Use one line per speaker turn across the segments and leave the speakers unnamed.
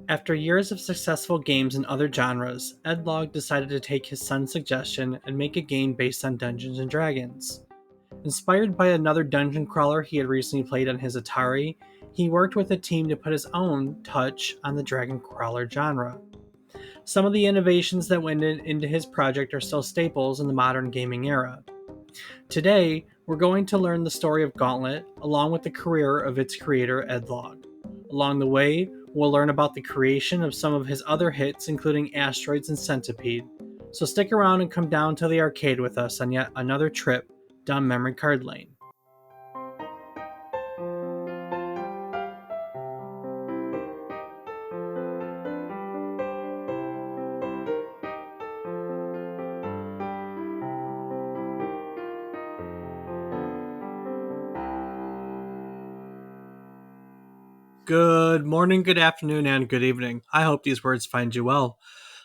After years of successful games in other genres, Ed Logg decided to take his son's suggestion and make a game based on Dungeons and Dragons. Inspired by another dungeon crawler he had recently played on his Atari, he worked with a team to put his own touch on the dragon crawler genre. Some of the innovations that went into his project are still staples in the modern gaming era. Today, we're going to learn the story of Gauntlet, along with the career of its creator, Ed Logg. Along the way, we'll learn about the creation of some of his other hits, including Asteroids and Centipede. So stick around and come down to the arcade with us on yet another trip down memory card lane. Good morning, good afternoon, and good evening. I hope these words find you well.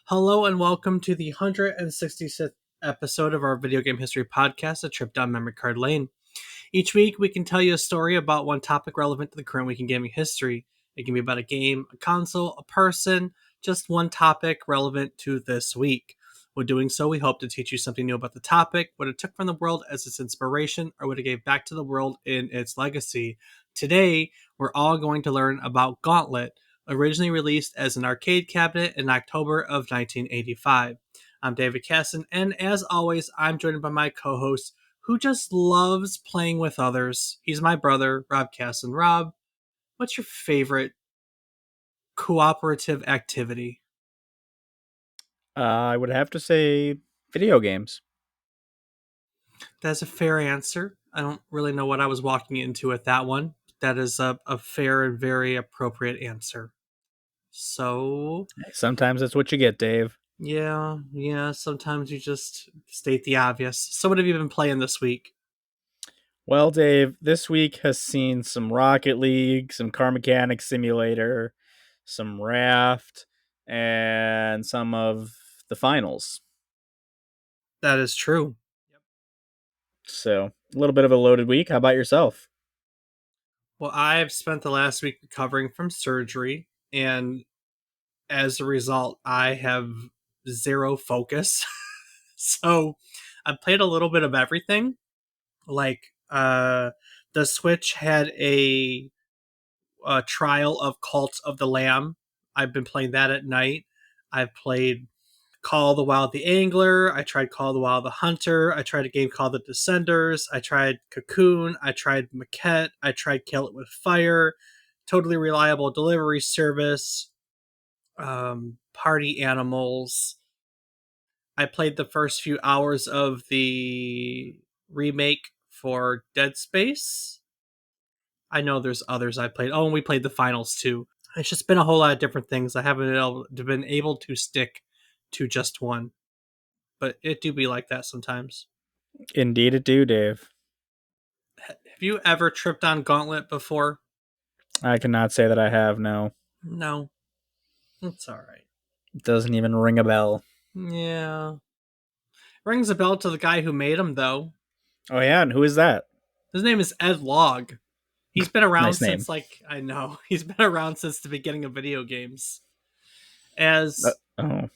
Hello and welcome to the 166th episode of our video game history podcast, A Trip Down Memory Card Lane. Each week, we can tell you a story about one topic relevant to the current week in gaming history. It can be about a game, a console, a person, just one topic relevant to this week. When doing so, we hope to teach you something new about the topic, what it took from the world as its inspiration, or what it gave back to the world in its legacy. Today, we're all going to learn about Gauntlet, originally released as an arcade cabinet in October of 1985. I'm David Casson, and as always, I'm joined by my co-host, who just loves playing with others. He's my brother, Rob Casson. Rob, what's your favorite cooperative activity?
I would have to say video games.
That's a fair answer. I don't really know what I was walking into with that one. That is a fair and very appropriate answer. So,
Sometimes that's what you get, Dave.
yeah, sometimes you just state the obvious. So what have you been playing this week?
Well, Dave, this week has seen some Rocket League, some Car Mechanics Simulator, some Raft, and some of the finals.
That is true.
So, a little bit of a loaded week. How about yourself?
Well, I've spent the last week recovering from surgery, and as a result, I have zero focus. So I played a little bit of everything. Like, the Switch had a trial of Cult of the Lamb. I've been playing that at night. I've played Call of the Wild the Angler. I tried Call of the Wild the Hunter. I tried a game called The Descenders. I tried Cocoon. I tried Maquette. I tried Kill It With Fire. Totally Reliable Delivery Service. Party Animals. I played the first few hours of the remake for Dead Space. I know there's others I played. Oh, and we played the finals too. It's just been a whole lot of different things. I haven't been able to stick to just one, but it do be like that sometimes.
Indeed, it do, Dave.
Have you ever tripped on Gauntlet before?
I cannot say that I have, no.
No, it's all right.
It doesn't even ring a bell.
Yeah, rings a bell to the guy who made him though.
Oh, yeah, and who is that?
His name is Ed Logg. He's been around
Nice name.
since I know he's been around since the beginning of video games. As
Oh,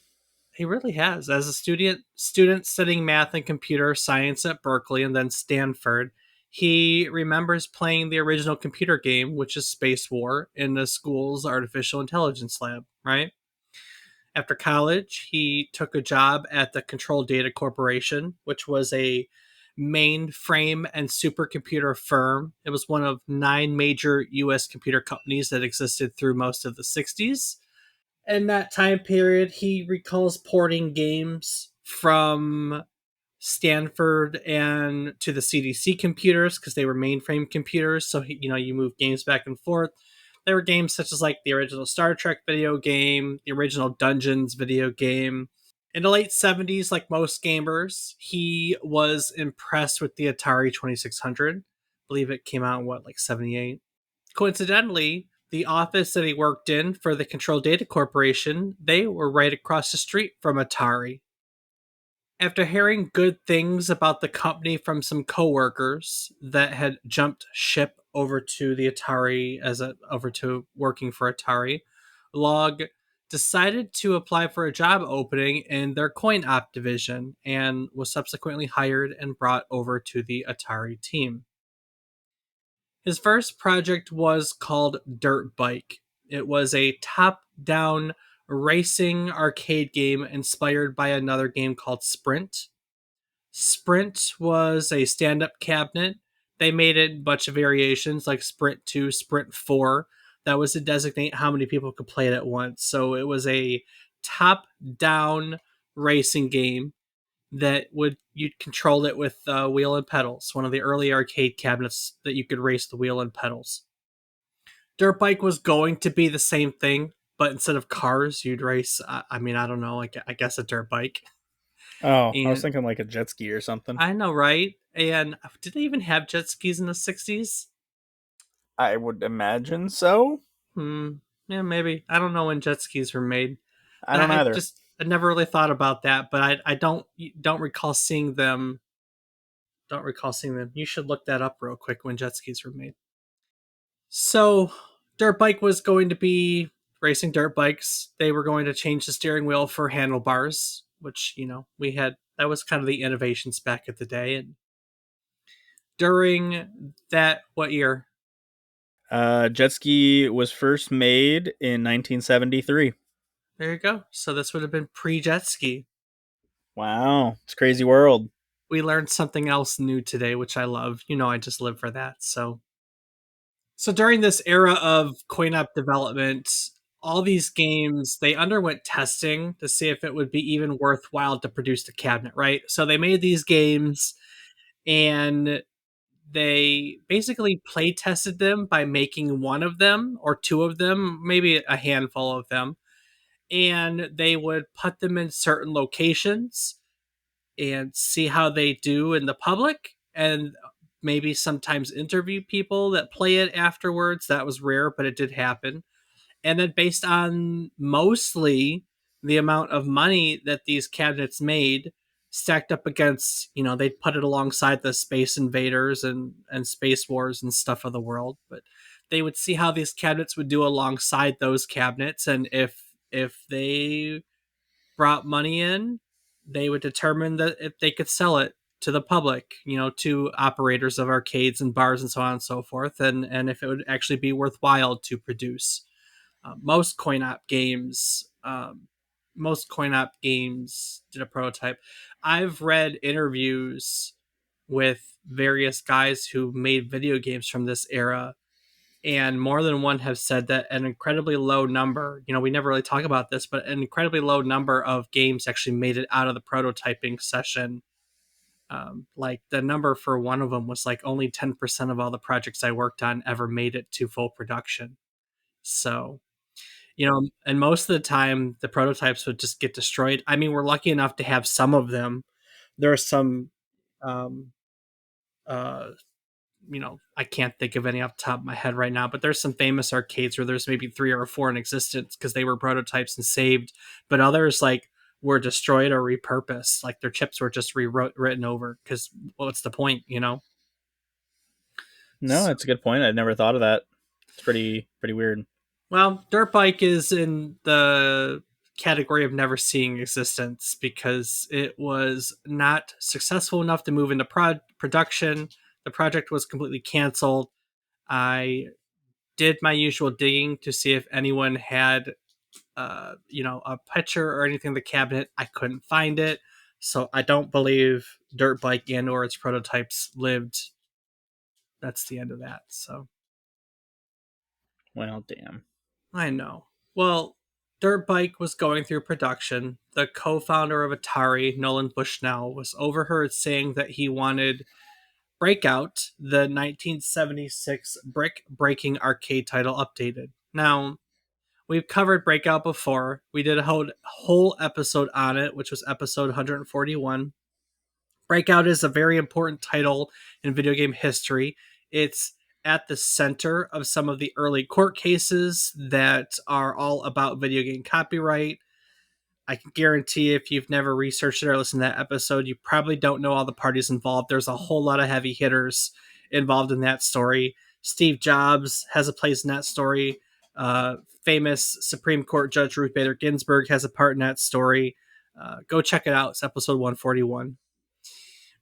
He really has. As a student studying math and computer science at Berkeley and then Stanford, he remembers playing the original computer game, which is Space War, in the school's artificial intelligence lab, right? After college, he took a job at the Control Data Corporation, which was a mainframe and supercomputer firm. It was one of 9 major US computer companies that existed through most of the 60s. In that time period, he recalls porting games from Stanford and to the CDC computers because they were mainframe computers. So you move games back and forth. There were games such as like the original Star Trek video game, the original Dungeons video game. In the late 70s, like most gamers, he was impressed with the Atari 2600. I believe it came out in like 78. Coincidentally, the office that he worked in for the Control Data Corporation, they were right across the street from Atari. After hearing good things about the company from some coworkers that had jumped ship over to the Atari over to working for Atari, Logg decided to apply for a job opening in their coin op division and was subsequently hired and brought over to the Atari team. His first project was called Dirt Bike. It was a top down racing arcade game inspired by another game called Sprint. Sprint was a stand up cabinet. They made it a bunch of variations like Sprint 2, Sprint 4. That was to designate how many people could play it at once. So it was a top down racing game that would you'd control it with wheel and pedals. One of the early arcade cabinets that you could race the wheel and pedals. Dirt bike was going to be the same thing, but instead of cars, you'd race. I mean, I don't know, like I guess a dirt bike.
Oh, I was
And
thinking like a jet ski or something.
I know, right? And did they even have jet skis in the '60s?
I would imagine so.
Hmm. Yeah, maybe. I don't know when jet skis were made.
I
And
don't either.
I never really thought about that, but I don't recall seeing them. Don't recall seeing them. You should look that up real quick when jet skis were made. So, dirt bike was going to be racing dirt bikes. They were going to change the steering wheel for handlebars, which, we had that was kind of the innovations back at the day. And during that, what year?
Jet ski was first made in 1973.
There you go. So this would have been pre jet ski.
Wow, it's a crazy world.
We learned something else new today, which I love. I just live for that. So during this era of coin op development, all these games they underwent testing to see if it would be even worthwhile to produce the cabinet, right? So they made these games and they basically play tested them by making one of them or two of them, maybe a handful of them, and they would put them in certain locations and see how they do in the public and maybe sometimes interview people that play it afterwards. That was rare, but it did happen. And then based on mostly the amount of money that these cabinets made stacked up against, they'd put it alongside the Space Invaders and Space Wars and stuff of the world, but they would see how these cabinets would do alongside those cabinets, and if they brought money in, they would determine that if they could sell it to the public, to operators of arcades and bars and so on and so forth, and if it would actually be worthwhile to produce. Most coin op games did a prototype. I've read interviews with various guys who made video games from this era, and more than one have said that an incredibly low number, we never really talk about this, but an incredibly low number of games actually made it out of the prototyping session. Like the number for one of them was like only 10% of all the projects I worked on ever made it to full production. So, and most of the time the prototypes would just get destroyed. I mean, we're lucky enough to have some of them. There are some um, uh, I can't think of any off the top of my head right now, but there's some famous arcades where there's maybe 3 or 4 in existence because they were prototypes and saved, but others like were destroyed or repurposed. Like their chips were just rewritten over because what's the point?
No,
So,
that's a good point. I'd never thought of that. It's pretty weird.
well, dirt bike is in the category of never seeing existence because it was not successful enough to move into production. The project was completely canceled. I did my usual digging to see if anyone had, a picture or anything in the cabinet. I couldn't find it, so I don't believe Dirt Bike and or its prototypes lived. That's the end of that. So
Well, damn.
I know. Well, Dirt Bike was going through production. The co-founder of Atari, Nolan Bushnell, was overheard saying that he wanted Breakout, the 1976 brick breaking arcade title, updated. Now, we've covered Breakout before. We did a whole episode on it, which was episode 141. Breakout is a very important title in video game history. It's at the center of some of the early court cases that are all about video game copyright. I can guarantee if you've never researched it or listened to that episode, you probably don't know all the parties involved. There's a whole lot of heavy hitters involved in that story. Steve Jobs has a place in that story. famous Supreme Court Judge Ruth Bader Ginsburg has a part in that story. Go check it out. It's episode 141.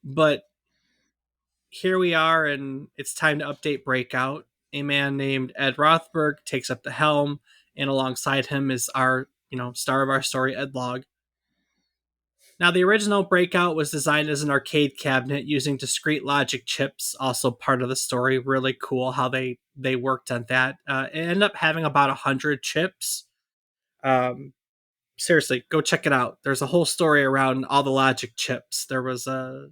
But here we are, and it's time to update Breakout. A man named Ed Rothberg takes up the helm, and alongside him is our, star of our story, Ed Logg. Now, the original Breakout was designed as an arcade cabinet using discrete logic chips, also part of the story. Really cool how they worked on that. It ended up having about 100 chips. Um, Seriously, go check it out. There's a whole story around all the logic chips. There was a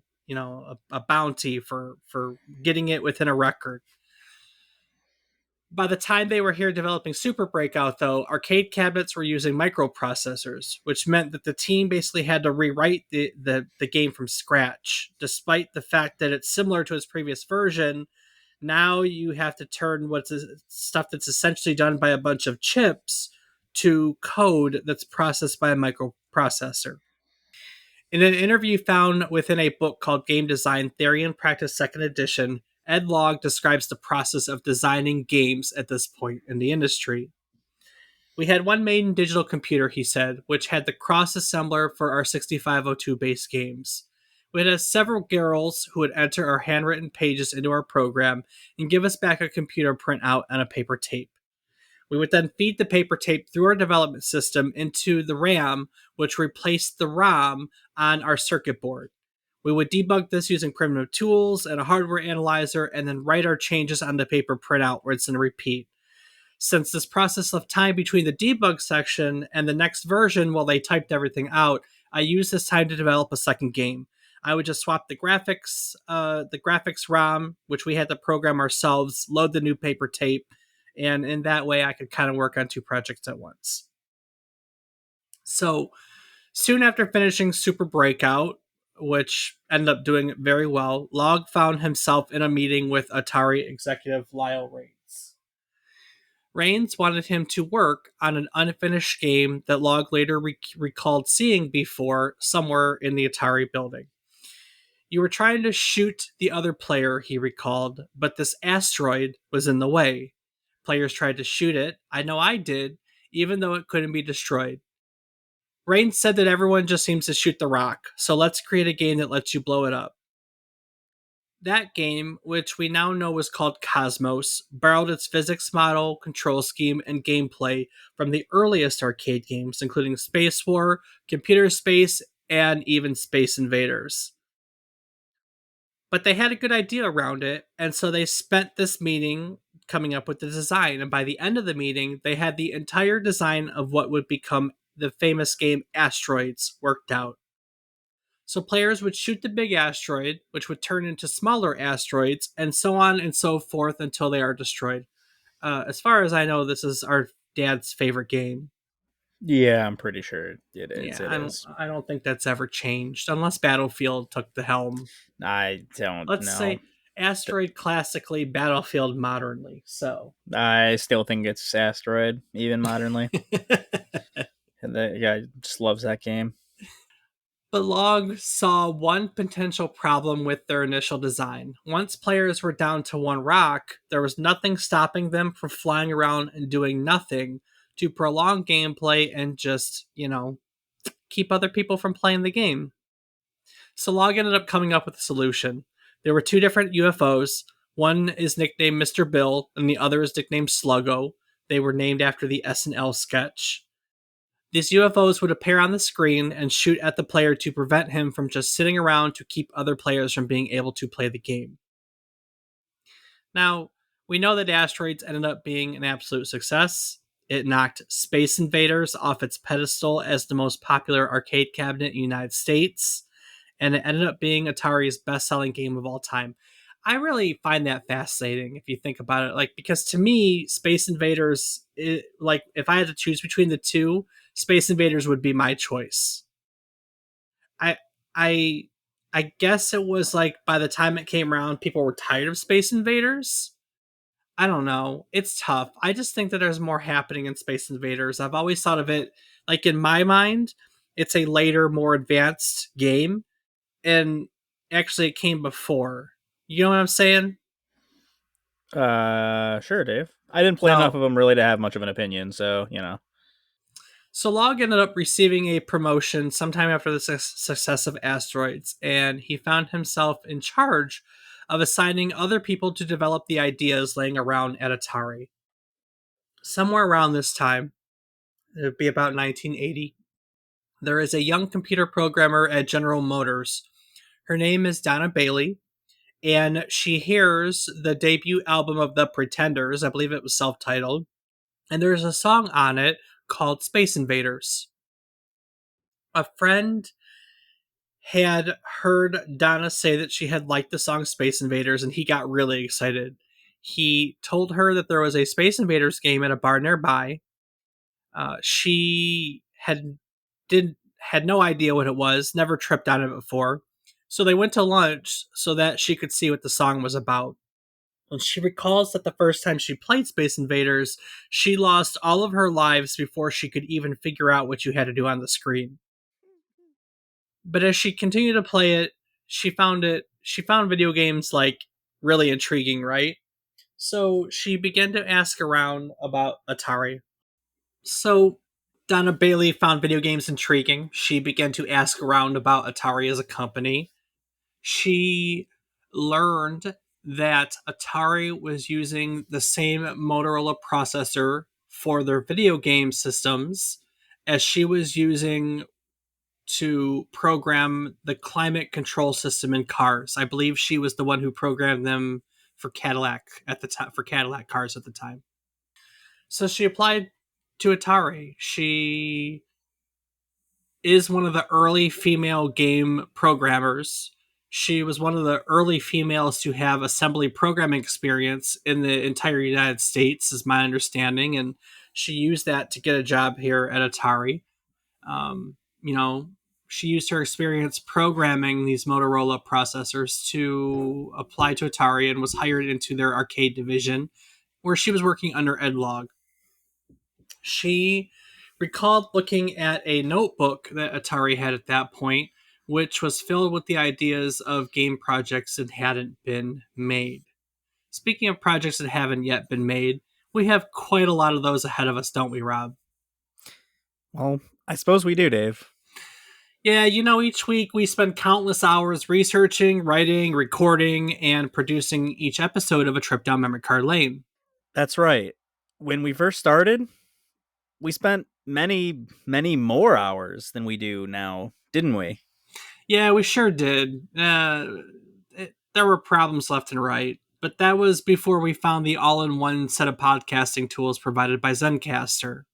bounty for getting it within a record. By the time they were here developing Super Breakout, though, arcade cabinets were using microprocessors, which meant that the team basically had to rewrite the game from scratch. Despite the fact that it's similar to its previous version, now you have to turn what's stuff that's essentially done by a bunch of chips to code that's processed by a microprocessor. In an interview found within a book called Game Design Theory and Practice Second Edition, Ed Logg describes the process of designing games at this point in the industry. We had one main digital computer, he said, which had the cross assembler for our 6502 base games. We had several girls who would enter our handwritten pages into our program and give us back a computer printout and a paper tape. We would then feed the paper tape through our development system into the RAM, which replaced the ROM on our circuit board. We would debug this using primitive tools and a hardware analyzer, and then write our changes on the paper printout, rinse and repeat. Since this process left time between the debug section and the next version while they typed everything out, I used this time to develop a second game. I would just swap the graphics ROM, which we had to program ourselves, load the new paper tape, and in that way I could kind of work on two projects at once. So soon after finishing Super Breakout, which ended up doing very well, Logg found himself in a meeting with Atari executive Lyle Raines. Raines wanted him to work on an unfinished game that Logg later recalled seeing before somewhere in the Atari building. You were trying to shoot the other player, he recalled, but this asteroid was in the way. Players tried to shoot it. I know I did, even though it couldn't be destroyed. Raines said that everyone just seems to shoot the rock, so let's create a game that lets you blow it up. That game, which we now know was called Cosmos, borrowed its physics model, control scheme, and gameplay from the earliest arcade games, including Space War, Computer Space, and even Space Invaders. But they had a good idea around it, and so they spent this meeting coming up with the design. And by the end of the meeting, they had the entire design of what would become the famous game Asteroids worked out. So players would shoot the big asteroid, which would turn into smaller asteroids, and so on and so forth until they are destroyed. As far as I know, this is our dad's favorite game.
Yeah, I'm pretty sure it is.
Yeah,
It is.
I don't think that's ever changed, unless Battlefield took the helm.
I don't
Let's
know.
say Asteroid classically, Battlefield modernly. So
I still think it's Asteroid, even modernly. And the guy just loves that game.
But Logg saw one potential problem with their initial design. Once players were down to one rock, there was nothing stopping them from flying around and doing nothing to prolong gameplay and just, keep other people from playing the game. So Logg ended up coming up with a solution. There were two different UFOs. One is nicknamed Mr. Bill, and the other is nicknamed Sluggo. They were named after the SNL sketch. These UFOs would appear on the screen and shoot at the player to prevent him from just sitting around to keep other players from being able to play the game. Now, we know that Asteroids ended up being an absolute success. It knocked Space Invaders off its pedestal as the most popular arcade cabinet in the United States, and it ended up being Atari's best-selling game of all time. I really find that fascinating if you think about it, because to me, Space Invaders, if I had to choose between the two, Space Invaders would be my choice. I I I guess it was by the time it came around, people were tired of Space Invaders. I don't know. It's tough. I just think that there's more happening in Space Invaders. I've always thought of it in my mind, it's a later, more advanced game, and actually it came before. You know what I'm saying?
Sure, Dave. I didn't play enough
No.
of them really to have much of an opinion, so, you know.
So Logg ended up receiving a promotion sometime after the success of Asteroids, and he found himself in charge of assigning other people to develop the ideas laying around at Atari. Somewhere around this time, it would be about 1980, there is a young computer programmer at General Motors. Her name is Donna Bailey, and she hears the debut album of The Pretenders. I believe it was self titled, and there's a song on it called Space Invaders. A friend had heard Donna say that she had liked the song Space Invaders, and he got really excited. He told her that there was a Space Invaders game at a bar nearby. She did had no idea what it was, never tripped on it before. So they went to lunch so that she could see what the song was about. And she recalls that the first time she played Space Invaders, she lost all of her lives before she could even figure out what you had to do on the screen. But as she continued to play it, she found video games like really intriguing, right? So she began to ask around about Atari. So Donna Bailey found video games intriguing. She began to ask around about Atari as a company. She learned that Atari was using the same Motorola processor for their video game systems as she was using to program the climate control system in cars. I believe she was the one who programmed them for Cadillac at the time, for Cadillac cars at the time. So she applied to Atari. She is one of the early female game programmers. She was one of the early females to have assembly programming experience in the entire United States, is my understanding, and she used that to get a job here at Atari. You know, she used her experience programming these Motorola processors to apply to Atari and was hired into their arcade division, where she was working under Ed Logg. She recalled looking at a notebook that Atari had at that point, which was filled with the ideas of game projects that hadn't been made. Speaking of projects that haven't yet been made, we have quite a lot of those ahead of us, don't we, Rob?
Well, I suppose we do, Dave.
Yeah, each week we spend countless hours researching, writing, recording, and producing each episode of A Trip Down Memory Card Lane.
That's right. When we first started, we spent many, many more hours than we do now, didn't we?
Yeah, we sure did. There were problems left and right, but that was before we found the all in one set of podcasting tools provided by Zencaster.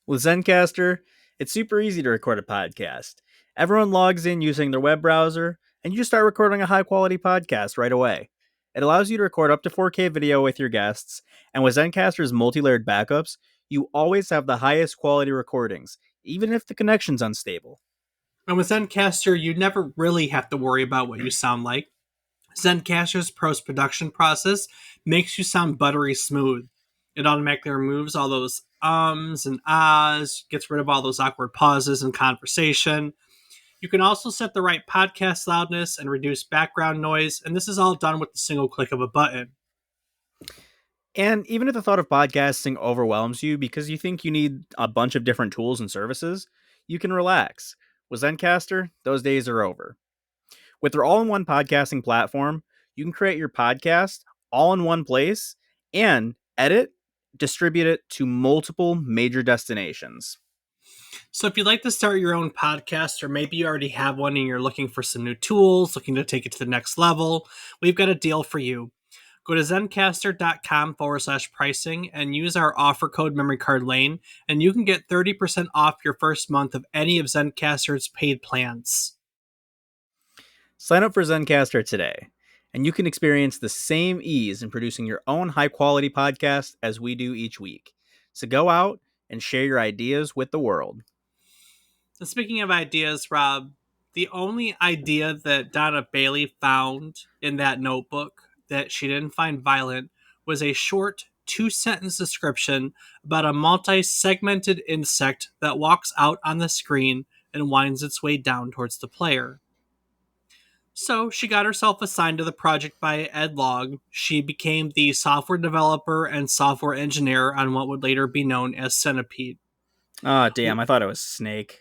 With Zencaster, it's super easy to record a podcast. Everyone logs in using their web browser, and you just start recording a high quality podcast right away. It allows you to record up to 4K video with your guests, and with Zencaster's multi layered backups, you always have the highest quality recordings, even if the connection's unstable.
And with Zencaster, you never really have to worry about what you sound like. Zencaster's post production process makes you sound buttery smooth. It automatically removes all those ums and ahs, gets rid of all those awkward pauses in conversation. You can also set the right podcast loudness and reduce background noise, and this is all done with the single click of a button.
And even if the thought of podcasting overwhelms you because you think you need a bunch of different tools and services, you can relax. With Zencaster, those days are over. With their all in one podcasting platform, you can create your podcast all in one place and edit, distribute it to multiple major destinations.
So if you'd like to start your own podcast, or maybe you already have one and you're looking for some new tools, looking to take it to the next level, we've got a deal for you. Go to zencaster.com/pricing and use our offer code Memory Card Lane, and you can get 30% off your first month of any of Zencaster's paid plans.
Sign up for Zencaster today, and you can experience the same ease in producing your own high quality podcast as we do each week. So go out and share your ideas with the world.
And speaking of ideas, Rob, the only idea that Donna Bailey found in that notebook that she didn't find violent was a short 2-sentence description about a multi segmented insect that walks out on the screen and winds its way down towards the player. So she got herself assigned to the project by Ed Logg. She became the software developer and software engineer on what would later be known as Centipede.
Oh, damn. I thought it was Snake.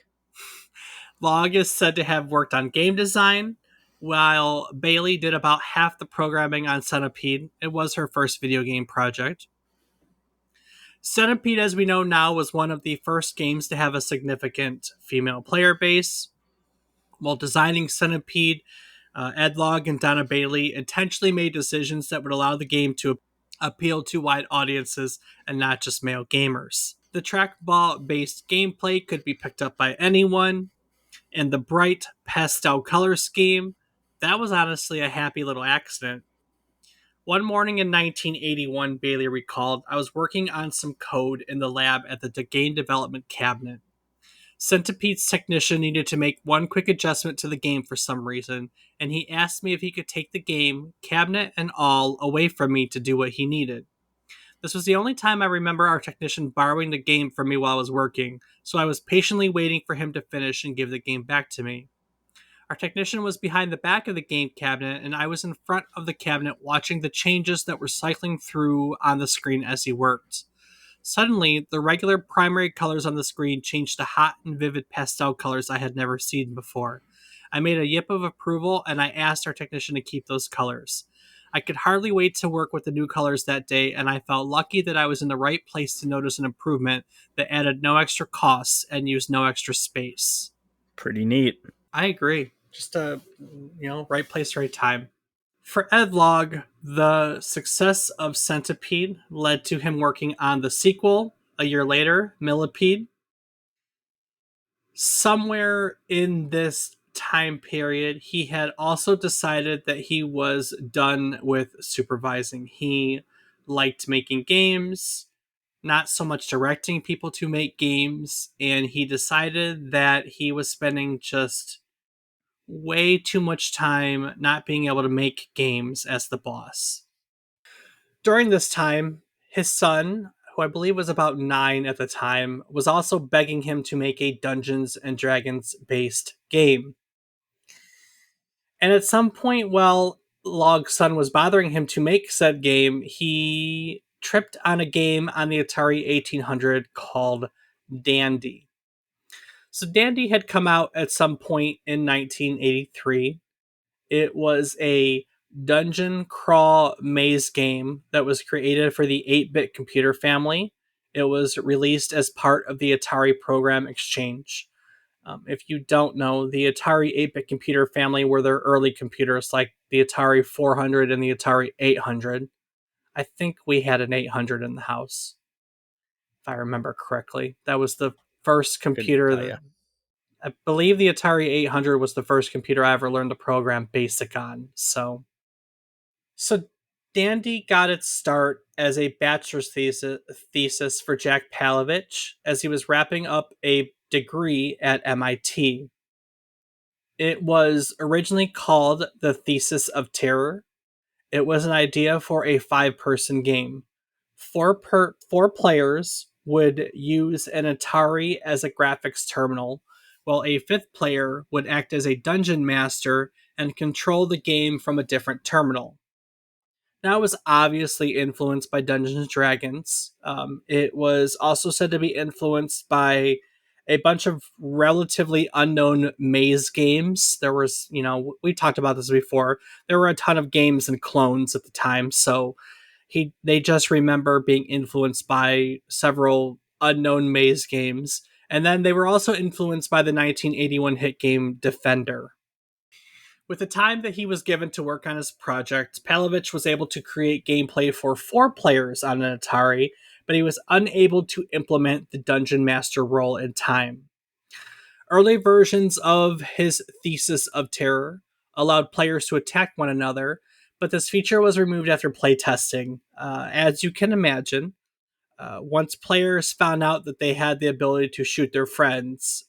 Logg is said to have worked on game design, while Bailey did about half the programming on Centipede. It was her first video game project. Centipede, as we know now, was one of the first games to have a significant female player base. While designing Centipede, Ed Logg and Donna Bailey intentionally made decisions that would allow the game to appeal to wide audiences and not just male gamers. The trackball based gameplay could be picked up by anyone, and the bright pastel color scheme, that was honestly a happy little accident. One morning in 1981, Bailey recalled, I was working on some code in the lab at the game development cabinet. Centipede's technician needed to make one quick adjustment to the game for some reason, and he asked me if he could take the game, cabinet and all, away from me to do what he needed. This was the only time I remember our technician borrowing the game from me while I was working, so I was patiently waiting for him to finish and give the game back to me. Our technician was behind the back of the game cabinet, and I was in front of the cabinet watching the changes that were cycling through on the screen as he worked. Suddenly, the regular primary colors on the screen changed to hot and vivid pastel colors I had never seen before. I made a yip of approval, and I asked our technician to keep those colors. I could hardly wait to work with the new colors that day, and I felt lucky that I was in the right place to notice an improvement that added no extra costs and used no extra space.
Pretty neat.
I agree. Just right place, right time. For Ed Logg, the success of Centipede led to him working on the sequel a year later, Millipede. Somewhere in this time period, he had also decided that he was done with supervising. He liked making games, not so much directing people to make games, and he decided that he was spending just way too much time not being able to make games as the boss. During this time, his son, who I believe was about 9 at the time, was also begging him to make a Dungeons and Dragons based game. And at some point, while Logg's son was bothering him to make said game, he tripped on a game on the Atari 1800 called Dandy. So Dandy had come out at some point in 1983. It was a dungeon crawl maze game that was created for the 8-bit computer family. It was released as part of the Atari Program Exchange. If you don't know, the Atari 8-bit computer family were their early computers like the Atari 400 and the Atari 800. I think we had an 800 in the house, if I remember correctly. That was the first computer that I believe the Atari 800 was the first computer I ever learned to program BASIC on. So Dandy got its start as a bachelor's thesis for Jack Palovich as he was wrapping up a degree at MIT. It was originally called the Thesis of Terror. It was an idea for a 5-person game. Four players would use an Atari as a graphics terminal, while a 5th player would act as a dungeon master and control the game from a different terminal. Now, it was obviously influenced by Dungeons and Dragons. It was also said to be influenced by a bunch of relatively unknown maze games. There was, we talked about this before. There were a ton of games and clones at the time, so they just remember being influenced by several unknown maze games. And then they were also influenced by the 1981 hit game Defender. With the time that he was given to work on his project, Palovich was able to create gameplay for 4 players on an Atari, but he was unable to implement the Dungeon Master role in time. Early versions of his Thesis of Terror allowed players to attack one another, but this feature was removed after playtesting. As you can imagine, once players found out that they had the ability to shoot their friends,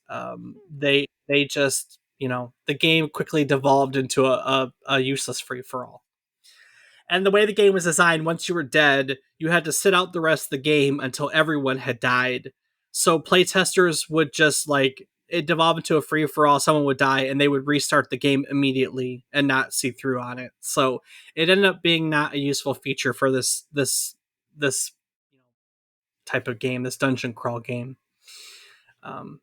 they just, the game quickly devolved into a useless free for all. And the way the game was designed, once you were dead, you had to sit out the rest of the game until everyone had died. So playtesters would just it devolved into a free for all. Someone would die, and they would restart the game immediately and not see through on it. So it ended up being not a useful feature for this type of game, this dungeon crawl game. Um,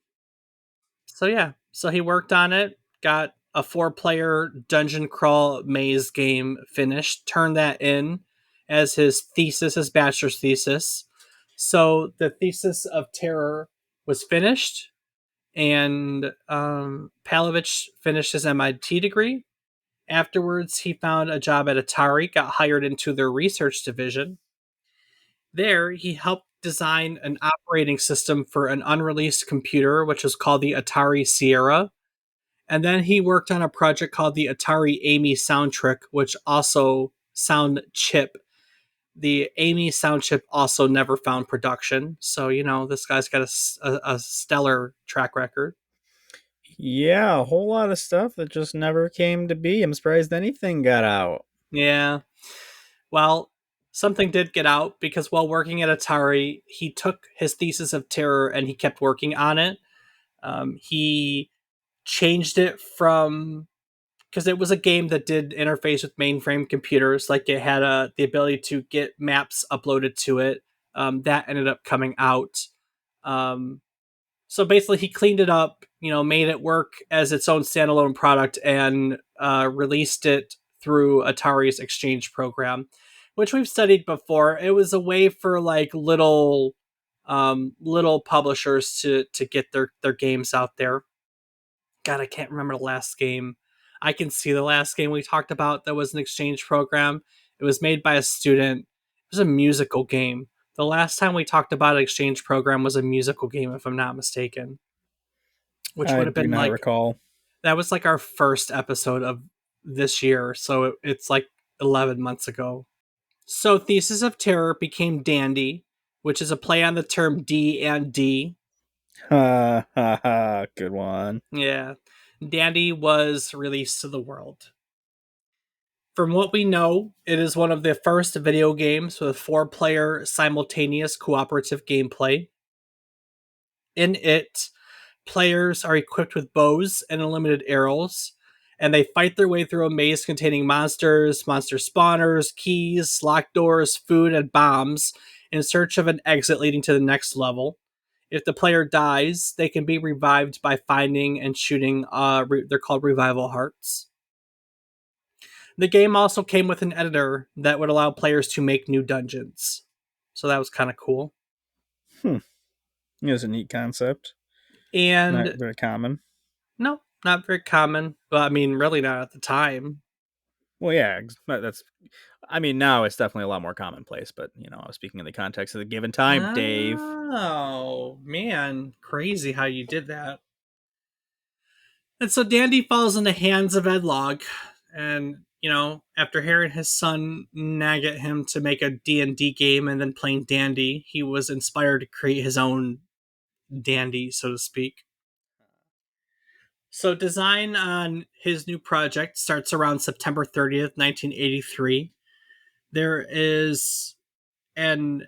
so yeah, so he worked on it, got a 4-player dungeon crawl maze game finished, turned that in as his thesis, his bachelor's thesis. So the thesis of terror was finished, and Palovich finished his MIT degree. Afterwards, he found a job at Atari, got hired into their research division. There, he helped design an operating system for an unreleased computer, which was called the Atari Sierra. And then he worked on a project called the Atari Amy sound trick, which also sound chip. The Amy sound chip also never found production. So, this guy's got a stellar track record.
Yeah, a whole lot of stuff that just never came to be. I'm surprised anything got out.
Yeah. Well, something did get out because while working at Atari, he took his thesis of terror and he kept working on it. He changed it from, because it was a game that did interface with mainframe computers, like it had the ability to get maps uploaded to it. That ended up coming out. Um, so basically, he cleaned it up, made it work as its own standalone product, and released it through Atari's Exchange program, which we've studied before. It was a way for like little publishers to get their games out there. God, I can't remember the last game. I can see the last game we talked about that was an exchange program. It was made by a student. It was a musical game. The last time we talked about an exchange program was a musical game, if I'm not mistaken, which
I
would have
do
been
not
like,
recall.
that was like our first episode of this year. So it's like 11 months ago. So Thesis of Terror became Dandy, which is a play on the term D and D.
Ha ha ha, good one.
Yeah. Dandy was released to the world. From what we know, it is one of the first video games with 4-player simultaneous cooperative gameplay. In it, players are equipped with bows and unlimited arrows, and they fight their way through a maze containing monsters, monster spawners, keys, locked doors, food, and bombs in search of an exit leading to the next level. If the player dies, they can be revived by finding and shooting, they're called revival hearts. The game also came with an editor that would allow players to make new dungeons. So that was kind of cool.
Hmm. It was a neat concept. Not
And
very common.
no, not very common. But I mean, really not at the time.
Well, yeah, that's. I mean, now it's definitely a lot more commonplace, but I was speaking in the context of the given time, Dave.
Oh, man. Crazy how you did that. And so Dandy falls in the hands of Ed Logg. And, after hearing his son nag at him to make a D&D game and then playing Dandy, he was inspired to create his own Dandy, so to speak. So design on his new project starts around September 30th, 1983. There is an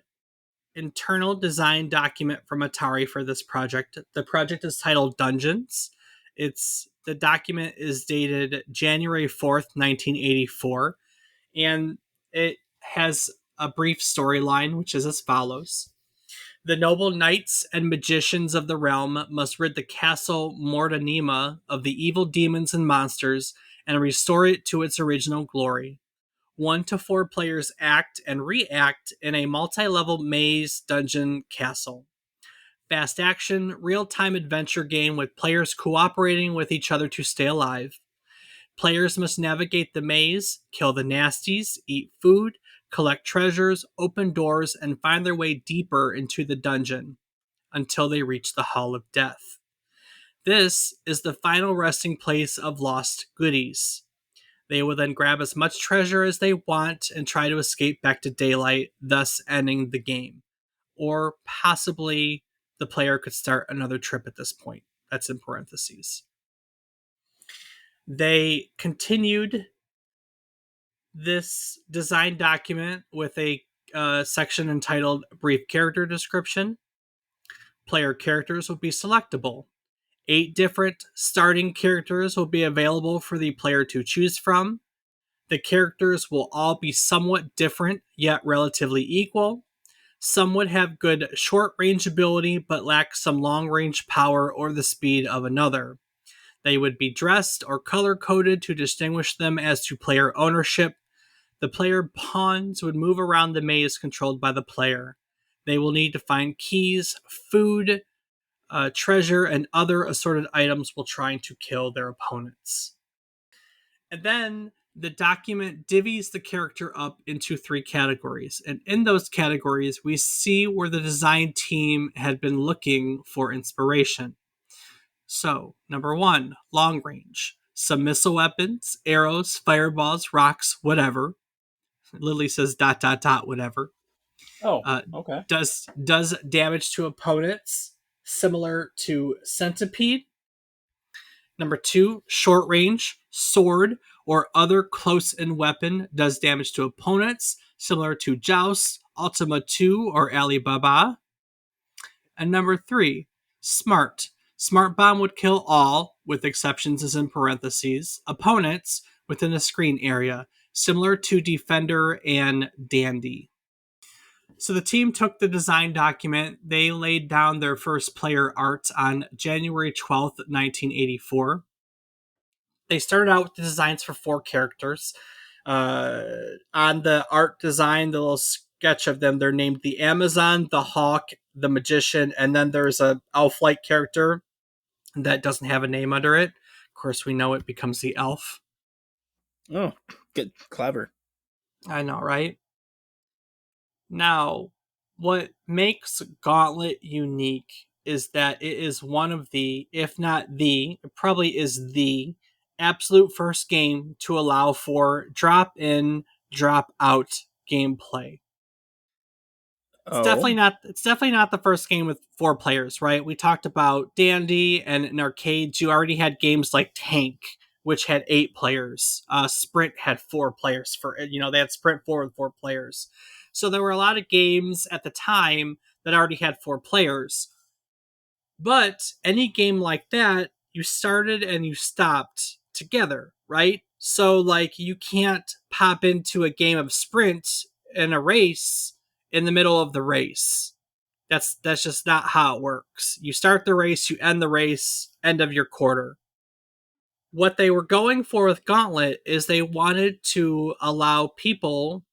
internal design document from Atari for this project. The project is titled Dungeons. The document is dated January 4th, 1984, and it has a brief storyline which is as follows. The noble knights and magicians of the realm must rid the castle Mordanima of the evil demons and monsters and restore it to its original glory. 1 to 4 players act and react in a multi level maze dungeon castle. Fast action, real time adventure game with players cooperating with each other to stay alive. Players must navigate the maze, kill the nasties, eat food, collect treasures, open doors, and find their way deeper into the dungeon until they reach the Hall of Death. This is the final resting place of lost goodies. They will then grab as much treasure as they want and try to escape back to daylight, thus ending the game. Or possibly the player could start another trip at this point. That's in parentheses. They continued this design document with a section entitled Brief Character Description. Player characters would be selectable. 8 different starting characters will be available for the player to choose from. The characters will all be somewhat different, yet relatively equal. Some would have good short range ability, but lack some long range power or the speed of another. They would be dressed or color coded to distinguish them as to player ownership. The player pawns would move around the maze controlled by the player. They will need to find keys, food, treasure, and other assorted items while trying to kill their opponents. And then the document divvies the character up into 3 categories. And in those categories, we see where the design team had been looking for inspiration. So, number 1, long range. Some missile weapons, arrows, fireballs, rocks, whatever. Lily says ... whatever.
Oh,
Uh,
okay.
does damage to opponents, similar to Centipede. Number 2, short range, sword, or other close-in weapon does damage to opponents, similar to Joust, Ultima 2, or Alibaba. And number 3, smart. Smart bomb would kill all, with exceptions as in parentheses, opponents within a screen area, similar to Defender and Dandy. So the team took the design document. They laid down their first player art on January 12th, 1984. They started out with the designs for 4 characters. On the art design, the little sketch of them, they're named the Amazon, the Hawk, the Magician, and then there's a elf-like character that doesn't have a name under it. Of course, we know it becomes the elf.
Oh, good, clever.
I know, right? Now, what makes Gauntlet unique is that it is one of the, if not the, it probably is the absolute first game to allow for drop in, drop out gameplay.
Oh,
It's definitely not the first game with 4 players, right? We talked about Dandy, and in arcades you already had games like Tank, which had 8 players. Sprint had 4 players for, they had Sprint 4 with 4 players. So there were a lot of games at the time that already had 4 players. But any game like that, you started and you stopped together, right? So like you can't pop into a game of Sprint in a race in the middle of the race. That's just not how it works. You start the race, you end the race, end of your quarter. What they were going for with Gauntlet is they wanted to allow people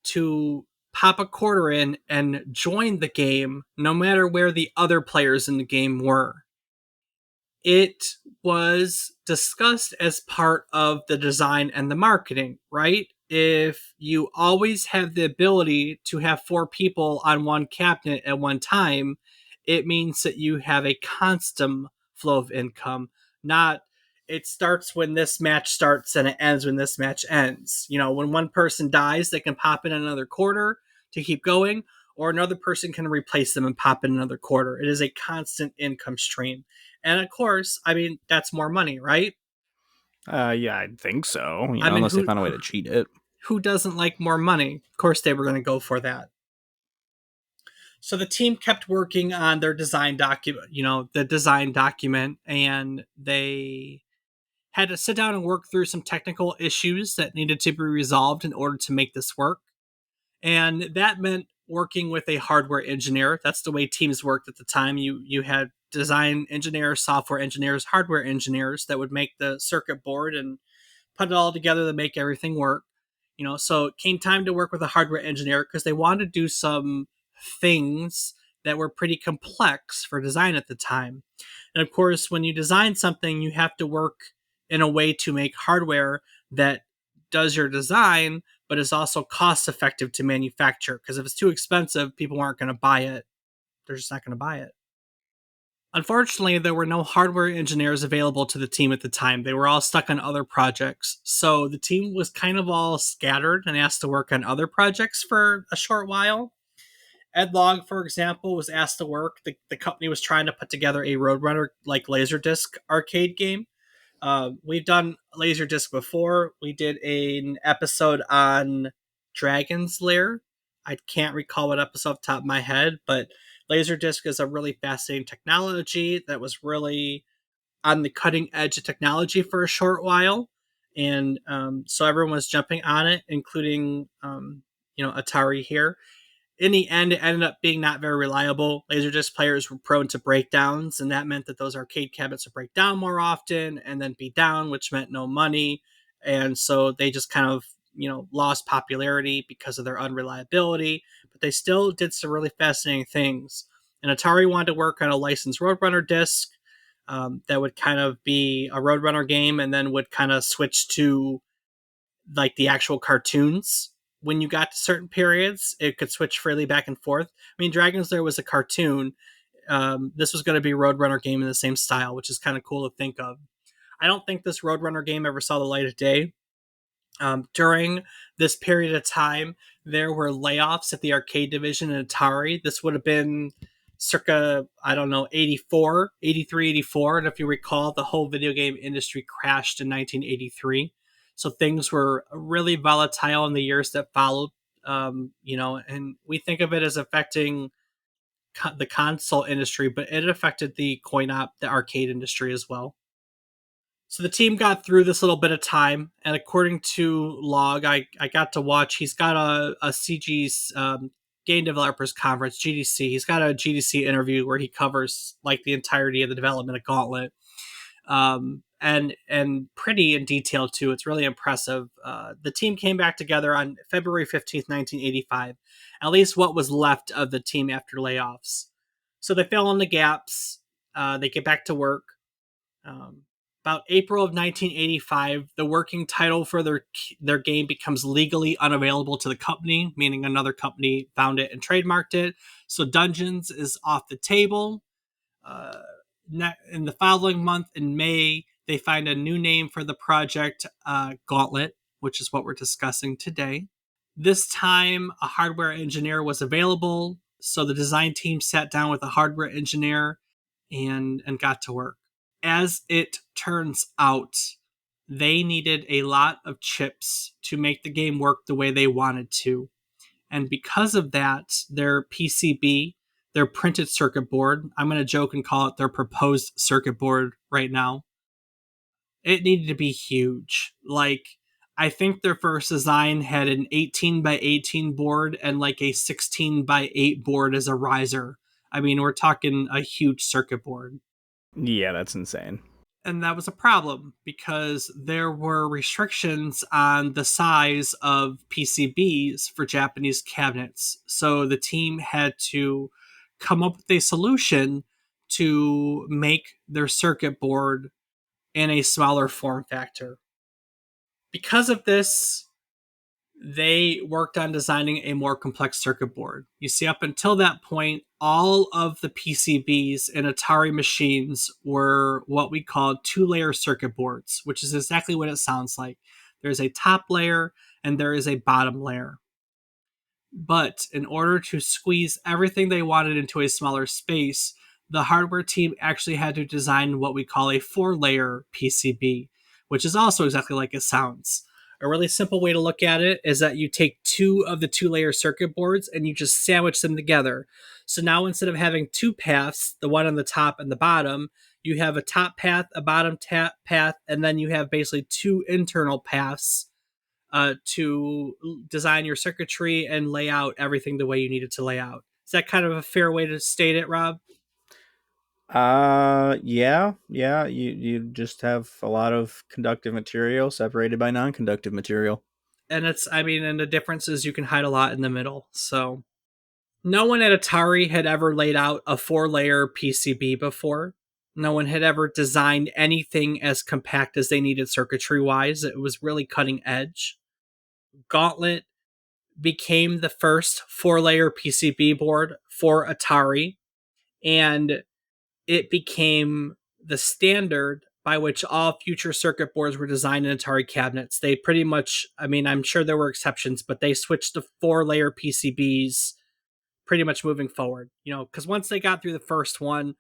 to pop a quarter in and join the game no matter where the other players in the game were. It was discussed as part of the design and the marketing, right? If you always have the ability to have 4 people on one cabinet at one time, it means that you have a constant flow of income, not it starts when this match starts and it ends when this match ends. When one person dies, they can pop in another quarter to keep going, or another person can replace them and pop in another quarter. It is a constant income stream. And of course, I mean, that's more money, right?
yeah, I think so.
I mean,
Unless they found a way to cheat it.
who doesn't like more money? Of course, they were going to go for that. So the team kept working on their design document, the design document, and they had to sit down and work through some technical issues that needed to be resolved in order to make this work. And that meant working with a hardware engineer. That's the way teams worked at the time. You had design engineers, software engineers, hardware engineers that would make the circuit board and put it all together to make everything work. So it came time to work with a hardware engineer because they wanted to do some things that were pretty complex for design at the time. And of course, when you design something, you have to work in a way to make hardware that does your design, but is also cost effective to manufacture. Because if it's too expensive, people aren't going to buy it. They're just not going to buy it. Unfortunately, there were no hardware engineers available to the team at the time. They were all stuck on other projects. So the team was kind of all scattered and asked to work on other projects for a short while. Ed Logg, for example, was asked to work. The company was trying to put together a Roadrunner like Laserdisc arcade game. We've done Laserdisc before. We did an episode on Dragon's Lair. I can't recall what episode off the top of my head, but Laserdisc is a really fascinating technology that was really on the cutting edge of technology for a short while, and so everyone was jumping on it, including Atari here. In the end, it ended up being not very reliable. Laserdisc players were prone to breakdowns, and that meant that those arcade cabinets would break down more often and then be down, which meant no money. And so they just kind of, lost popularity because of their unreliability, but they still did some really fascinating things. And Atari wanted to work on a licensed Roadrunner disc that would kind of be a Roadrunner game and then would kind of switch to like the actual cartoons. When you got to certain periods, it could switch freely back and forth. I mean, Dragon's Lair was a cartoon. This was going to be a Roadrunner game in the same style, which is kind of cool to think of. I don't think this Roadrunner game ever saw the light of day. During this period of time, there were layoffs at the arcade division in Atari. This would have been circa, I don't know, 84, 83, 84. And if you recall, the whole video game industry crashed in 1983. So things were really volatile in the years that followed, and we think of it as affecting the console industry, but it affected the the arcade industry as well. So the team got through this little bit of time, and according to Logg, I got to watch. He's got a CG's Game Developers Conference, GDC. He's got a GDC interview where he covers like the entirety of the development of Gauntlet, and pretty in detail too. It's really impressive. The team came back together on February 15th, 1985. At least what was left of the team after layoffs. So they fill in the gaps. They get back to work. About April of 1985, the working title for their game becomes legally unavailable to the company, meaning another company found it and trademarked it. So Dungeons is off the table. In the following month, in May, they find a new name for the project, Gauntlet, which is what we're discussing today. This time, a hardware engineer was available, so the design team sat down with a hardware engineer and got to work. As it turns out, they needed a lot of chips to make the game work the way they wanted to. And because of that, their PCB, their printed circuit board, I'm going to joke and call it their proposed circuit board right now, it needed to be huge. Like, I think their first design had an 18 by 18 board and like a 16 by 8 board as a riser. I mean, we're talking a huge circuit board.
Yeah, that's insane.
And that was a problem because there were restrictions on the size of PCBs for Japanese cabinets. So the team had to come up with a solution to make their circuit board in a smaller form factor. Because of this, they worked on designing a more complex circuit board. You see, up until that point, all of the PCBs in Atari machines were what we call two-layer circuit boards, which is exactly what it sounds like. There's a top layer and there is a bottom layer. But in order to squeeze everything they wanted into a smaller space, the hardware team actually had to design what we call a four-layer PCB, which is also exactly like it sounds. A really simple way to look at it is that you take two of the two-layer circuit boards and you just sandwich them together. So now instead of having two paths, the one on the top and the bottom, you have a top path, a bottom path, and then you have basically two internal paths to design your circuitry and lay out everything the way you need it to lay out. Is that kind of a fair way to state it, Rob?
Yeah. You just have a lot of conductive material separated by non-conductive material.
And and the difference is you can hide a lot in the middle. So no one at Atari had ever laid out a four-layer PCB before. No one had ever designed anything as compact as they needed circuitry-wise. It was really cutting edge. Gauntlet became the first four-layer PCB board for Atari, and it became the standard by which all future circuit boards were designed in Atari cabinets. They pretty much, I'm sure there were exceptions, but they switched to four-layer PCBs pretty much moving forward. Because once they got through the first one,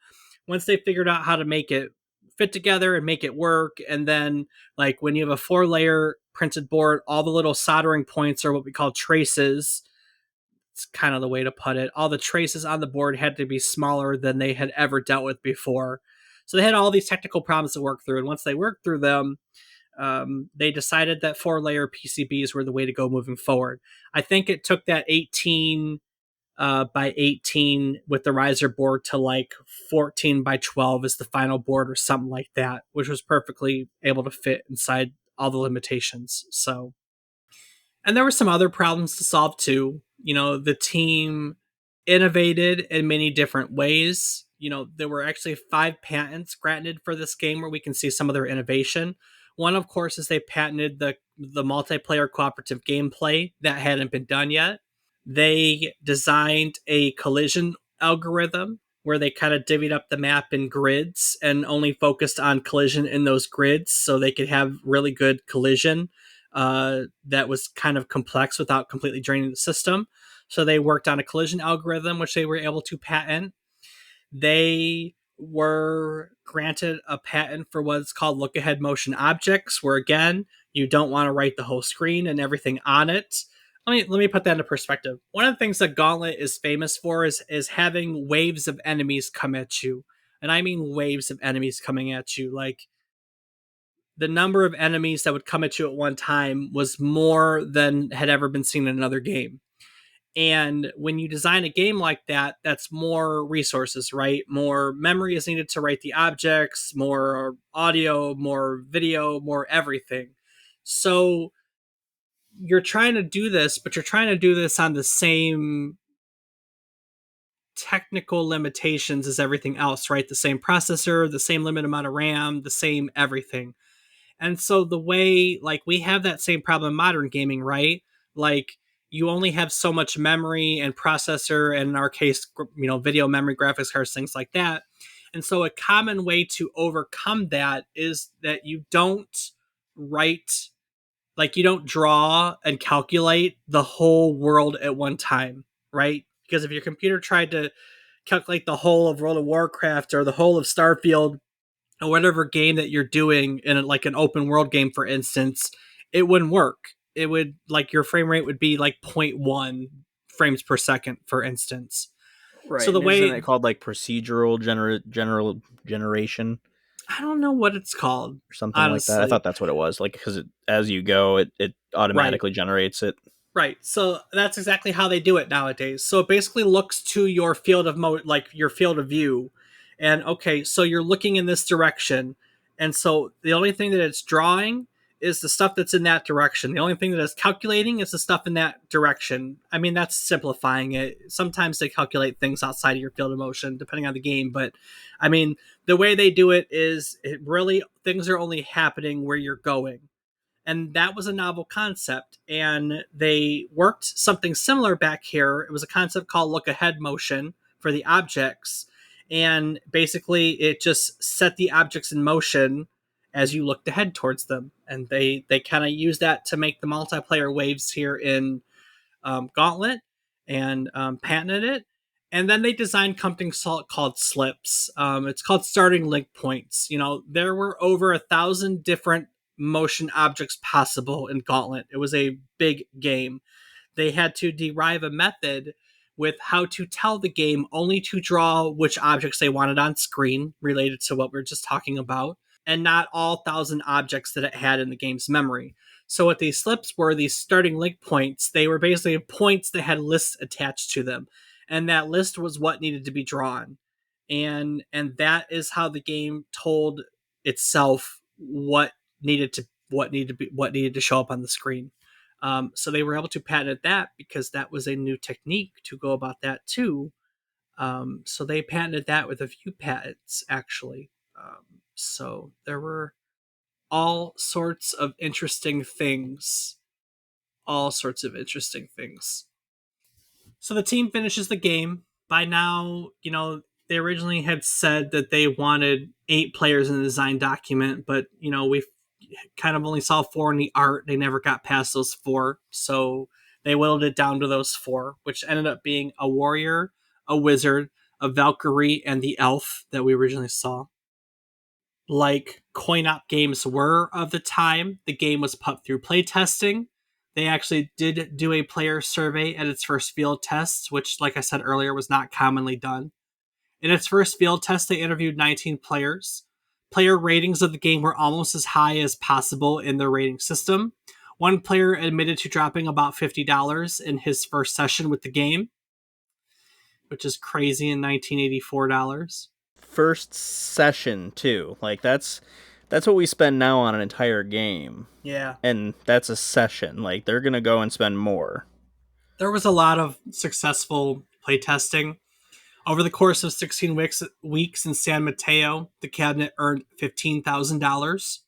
once they figured out how to make it fit together and make it work, and then like when you have a four-layer printed board, all the little soldering points are what we call traces. It's kind of the way to put it. All the traces on the board had to be smaller than they had ever dealt with before. So they had all these technical problems to work through, and once they worked through them, they decided that 4-layer PCBs were the way to go moving forward. I think it took that 18 by 18 with the riser board to like 14 by 12 is the final board or something like that, which was perfectly able to fit inside all the limitations. So, and there were some other problems to solve too. The team innovated in many different ways. There were actually 5 patents granted for this game where we can see some of their innovation. One, of course, is they patented the multiplayer cooperative gameplay that hadn't been done yet. They designed a collision algorithm where they kind of divvied up the map in grids and only focused on collision in those grids so they could have really good collision that was kind of complex without completely draining the system. So they worked on a collision algorithm, which they were able to patent. They were granted a patent for what's called look ahead motion objects, where again, you don't want to write the whole screen and everything on it. Let me put that into perspective. One of the things that Gauntlet is famous for is having waves of enemies come at you. And I mean waves of enemies coming at you. Like the number of enemies that would come at you at one time was more than had ever been seen in another game. And when you design a game like that, that's more resources, right? More memory is needed to write the objects, more audio, more video, more everything. So you're trying to do this, but you're trying to do this on the same technical limitations as everything else, right? The same processor, the same limited amount of RAM, the same everything. And so the way, like, we have that same problem in modern gaming, right? Like, you only have so much memory and processor, and in our case, video memory, graphics cards, things like that. And so a common way to overcome that is that you don't write, like, you don't draw and calculate the whole world at one time, right? Because if your computer tried to calculate the whole of World of Warcraft or the whole of Starfield or whatever game that you're doing in like an open world game, for instance, it wouldn't work. It would, like, your frame rate would be like zero point 0.1 frames per second, for instance. So
Right,
the
and isn't
way,
it called like procedural general generation
I don't know what it's called,
or something like that? I
honestly.
thought that's what it was. Like because as you go, it
Right.
automatically generates it.
Right. So that's exactly how they do it nowadays. So it basically looks to your field of like your field of view. And okay, so you're looking in this direction. And so the only thing that it's drawing is the stuff that's in that direction. The only thing that it's calculating is the stuff in that direction. I mean, that's simplifying it. Sometimes they calculate things outside of your field of motion, depending on the game. But I mean, the way they do it is it really, things are only happening where you're going, and that was a novel concept. And they worked something similar back here. It was a concept called look ahead motion for the objects, and basically it just set the objects in motion as you looked ahead towards them. And they kind of use that to make the multiplayer waves here in Gauntlet, and patented it. And then they designed something called slips. It's called starting link points. There were over 1,000 different motion objects possible in Gauntlet. It was a big game. They had to derive a method with how to tell the game only to draw which objects they wanted on screen related to what we are just talking about, and not all 1,000 objects that it had in the game's memory. So what these slips were, these starting link points, they were basically points that had lists attached to them. And that list was what needed to be drawn. And that is how the game told itself what needed to show up on the screen. So they were able to patent that because that was a new technique to go about that too. So they patented that with a few patents, actually. So there were all sorts of interesting things. All sorts of interesting things. So the team finishes the game. By now, they originally had said that they wanted 8 players in the design document, but, we kind of only saw 4 in the art. They never got past those 4. So they whittled it down to those 4, which ended up being a warrior, a wizard, a Valkyrie, and the elf that we originally saw. Like coin-op games were of the time, the game was put through playtesting. They actually did do a player survey at its first field test, which, like I said earlier, was not commonly done. In its first field test, they interviewed 19 players. Player ratings of the game were almost as high as possible in their rating system. One player admitted to dropping about $50 in his first session with the game, which is crazy in 1984 dollars.
First session too. Like that's what we spend now on an entire game.
Yeah.
And that's a session. Like they're going to go and spend more.
There was a lot of successful playtesting. Over the course of 16 weeks in San Mateo, the cabinet earned $15,000.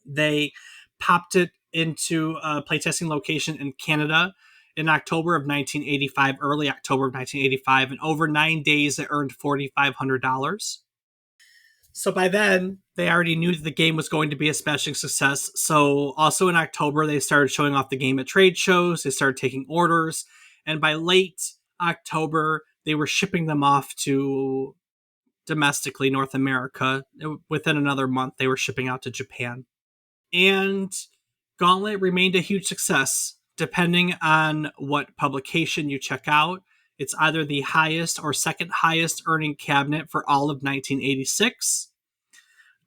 They popped it into a playtesting location in Canada in October of 1985, early October of 1985, and over 9 days it earned $4,500. So by then, they already knew that the game was going to be a smashing success. So also in October, they started showing off the game at trade shows. They started taking orders. And by late October, they were shipping them off to domestically North America. Within another month, they were shipping out to Japan. And Gauntlet remained a huge success. Depending on what publication you check out, it's either the highest or second highest earning cabinet for all of 1986.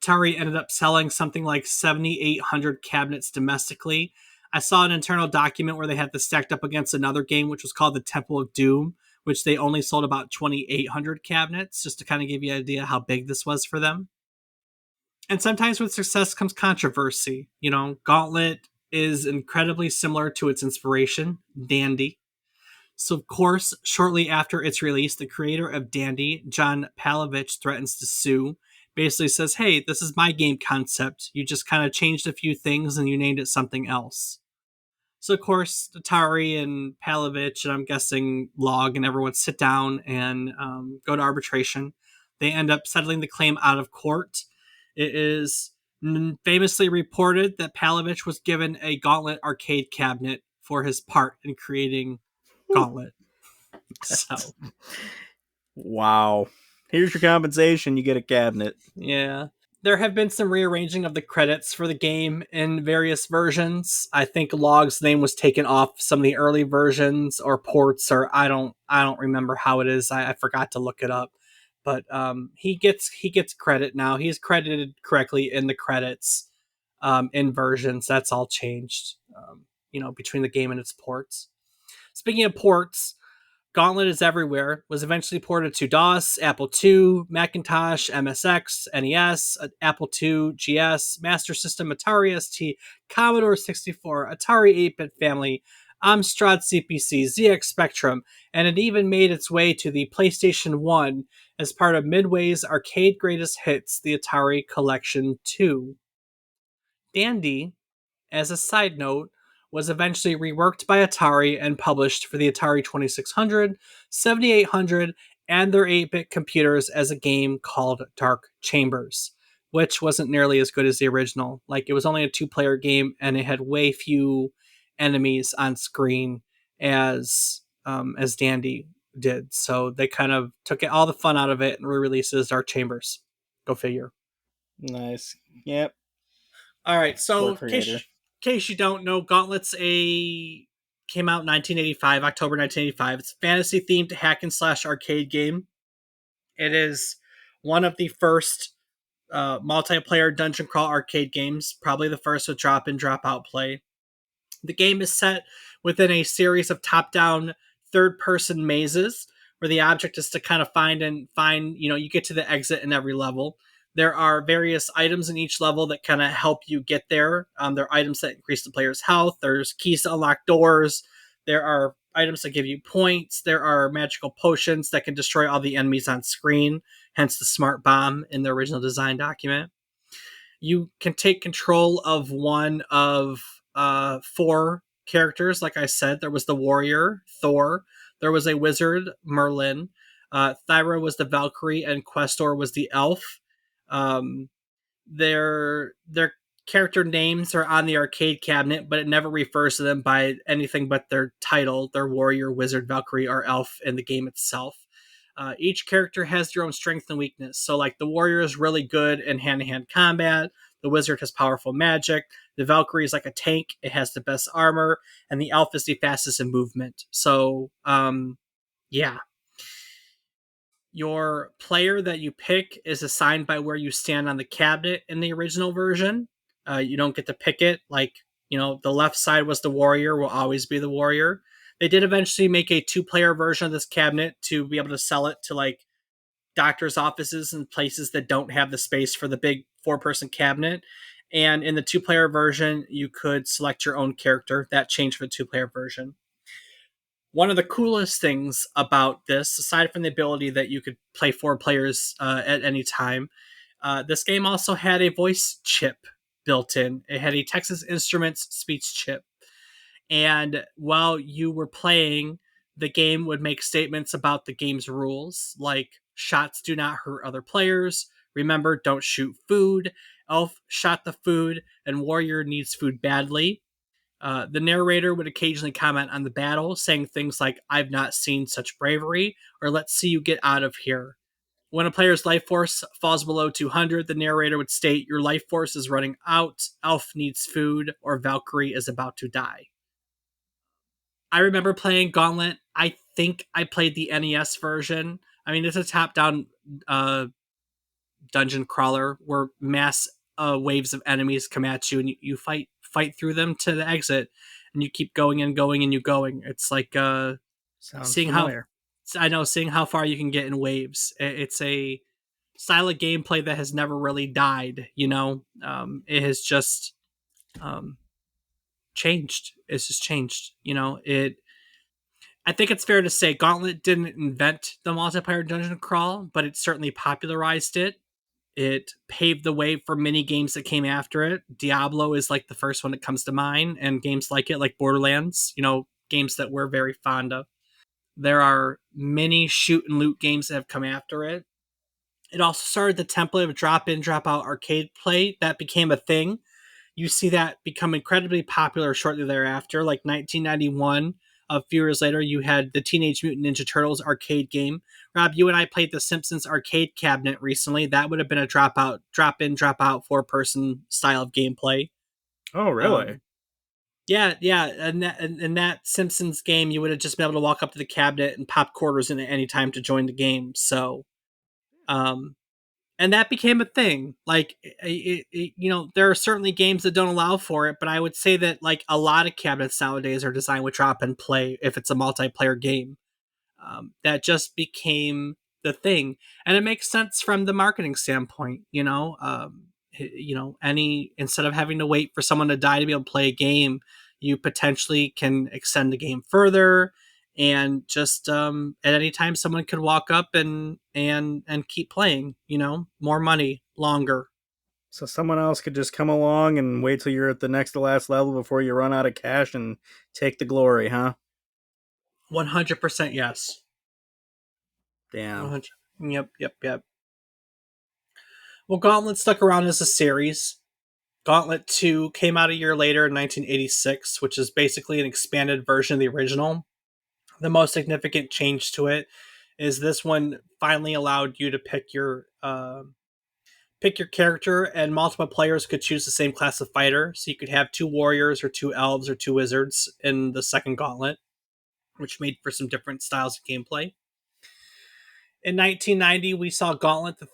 Atari ended up selling something like 7,800 cabinets domestically. I saw an internal document where they had this stacked up against another game, which was called the Temple of Doom, which they only sold about 2,800 cabinets, just to kind of give you an idea how big this was for them. And sometimes with success comes controversy. Gauntlet is incredibly similar to its inspiration, Dandy. So, of course, shortly after its release, the creator of Dandy, John Palovich, threatens to sue. Basically says, hey, this is my game concept. You just kind of changed a few things and you named it something else. So, of course, Atari and Palovich, and I'm guessing Logg and everyone sit down and go to arbitration. They end up settling the claim out of court. It is famously reported that Palovich was given a Gauntlet arcade cabinet for his part in creating Gauntlet. So,
Wow. Here's your compensation. You get a cabinet.
yeah. There have been some rearranging of the credits for the game in various versions. I think Logg's name was taken off some of the early versions or ports, or I don't remember how it is. I forgot to look it up. But he gets credit now. He's credited correctly in the credits in versions. That's all changed, between the game and its ports. Speaking of ports, Gauntlet is Everywhere was eventually ported to DOS, Apple II, Macintosh, MSX, NES, Apple II, GS, Master System, Atari ST, Commodore 64, Atari 8-bit family, Amstrad CPC, ZX Spectrum, and it even made its way to the PlayStation 1 as part of Midway's Arcade Greatest Hits, the Atari Collection 2. Dandy, as a side note, was eventually reworked by Atari and published for the Atari 2600, 7800, and their 8-bit computers as a game called Dark Chambers, which wasn't nearly as good as the original. Like, it was only a 2-player game, and it had way few enemies on screen as Dandy did. So they kind of took all the fun out of it and re-released it as Dark Chambers. Go figure.
Nice. Yep.
All right, so
Poor
in
creator.
case you don't know, came out in 1985, October 1985. It's a fantasy themed hack and slash arcade game. It is one of the first multiplayer dungeon crawl arcade games, probably the first with drop in, drop out play. The game is set within a series of top down third person mazes where the object is to kind of find, you get to the exit in every level. There are various items in each level that kind of help you get there. There are items that increase the player's health. There's keys to unlock doors. There are items that give you points. There are magical potions that can destroy all the enemies on screen, hence the smart bomb in the original design document. You can take control of one of 4 characters. Like I said, there was the warrior, Thor. There was a wizard, Merlin. Thyra was the Valkyrie, and Questor was the elf. Um, their character names are on the arcade cabinet, but it never refers to them by anything but their title, their warrior, wizard, Valkyrie, or elf in the game itself. Each character has their own strength and weakness. So, like, the warrior is really good in hand-to-hand combat. The wizard has powerful magic. The Valkyrie is like a tank. It has the best armor. And the elf is the fastest in movement. So, yeah. Your player that you pick is assigned by where you stand on the cabinet in the original version. You don't get to pick it. Like, the left side was the warrior, will always be the warrior. They did eventually make a two-player version of this cabinet to be able to sell it to like doctors' offices and places that don't have the space for the big four-person cabinet. And in the two-player version, you could select your own character. That changed for the two-player version. One of the coolest things about this, aside from the ability that you could play four players at any time, this game also had a voice chip built in. It had a Texas Instruments speech chip. And while you were playing, the game would make statements about the game's rules, like shots do not hurt other players. Remember, don't shoot food. Elf shot the food, and warrior needs food badly. The narrator would occasionally comment on the battle, saying things like, I've not seen such bravery, or let's see you get out of here. When a player's life force falls below 200, the narrator would state, your life force is running out, Elf needs food, or Valkyrie is about to die. I remember playing Gauntlet. I think I played the NES version. I mean, it's a top-down uh, dungeon crawler where mass waves of enemies come at you, and you fight through them to the exit, and you keep going and going and you going. It's like
Sounds
seeing how
familiar.
seeing how far you can get in waves. It's a style of gameplay that has never really died. It has just um, changed. It's just changed. It. I think it's fair to say Gauntlet didn't invent the multiplayer dungeon crawl, but it certainly popularized it. It paved the way for many games that came after it. Diablo is like the first one that comes to mind, and games like it, like Borderlands, games that we're very fond of. There are many shoot and loot games that have come after it. It also started the template of drop in, drop out arcade play that became a thing. You see that become incredibly popular shortly thereafter, like 1991. A few years later, you had the Teenage Mutant Ninja Turtles arcade game. Rob, you and I played the Simpsons arcade cabinet recently. That would have been a drop in, drop out, four-person style of gameplay.
Oh, really?
Um, yeah, yeah, and that Simpsons game, you would have just been able to walk up to the cabinet and pop quarters in at any time to join the game. So, um, and that became a thing. Like, there are certainly games that don't allow for it, but I would say that like a lot of cabinets nowadays are designed with drop and play if it's a multiplayer game. That just became the thing, and it makes sense from the marketing standpoint. Any instead of having to wait for someone to die to be able to play a game, you potentially can extend the game further, and just at any time someone could walk up and keep playing. More money, longer.
So someone else could just come along and wait till you're at the next to last level before you run out of cash and take the glory, huh?
100% yes.
Damn.
100. Yep, yep, yep. Well, Gauntlet stuck around as a series. Gauntlet 2 came out a year later in 1986, which is basically an expanded version of the original. The most significant change to it is this one finally allowed you to pick your character, and multiple players could choose the same class of fighter. So you could have two warriors or two elves or two wizards in the second Gauntlet, which made for some different styles of gameplay. In 1990, we saw Gauntlet: the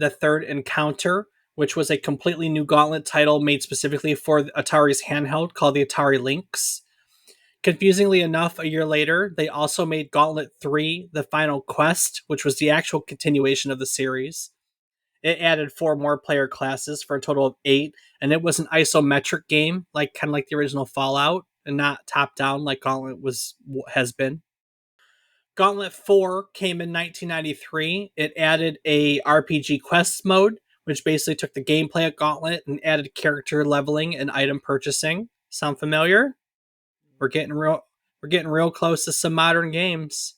Third Encounter, which was a completely new Gauntlet title made specifically for Atari's handheld called the Atari Lynx. Confusingly enough, a year later, they also made Gauntlet 3: The Final Quest, which was the actual continuation of the series. It added four more player classes for a total of 8, and it was an isometric game, like kind of like the original Fallout, and not top down like Gauntlet has been. Gauntlet 4 came in 1993. It added a RPG quest mode, which basically took the gameplay of Gauntlet and added character leveling and item purchasing. Sound familiar? We're getting real close to some modern games.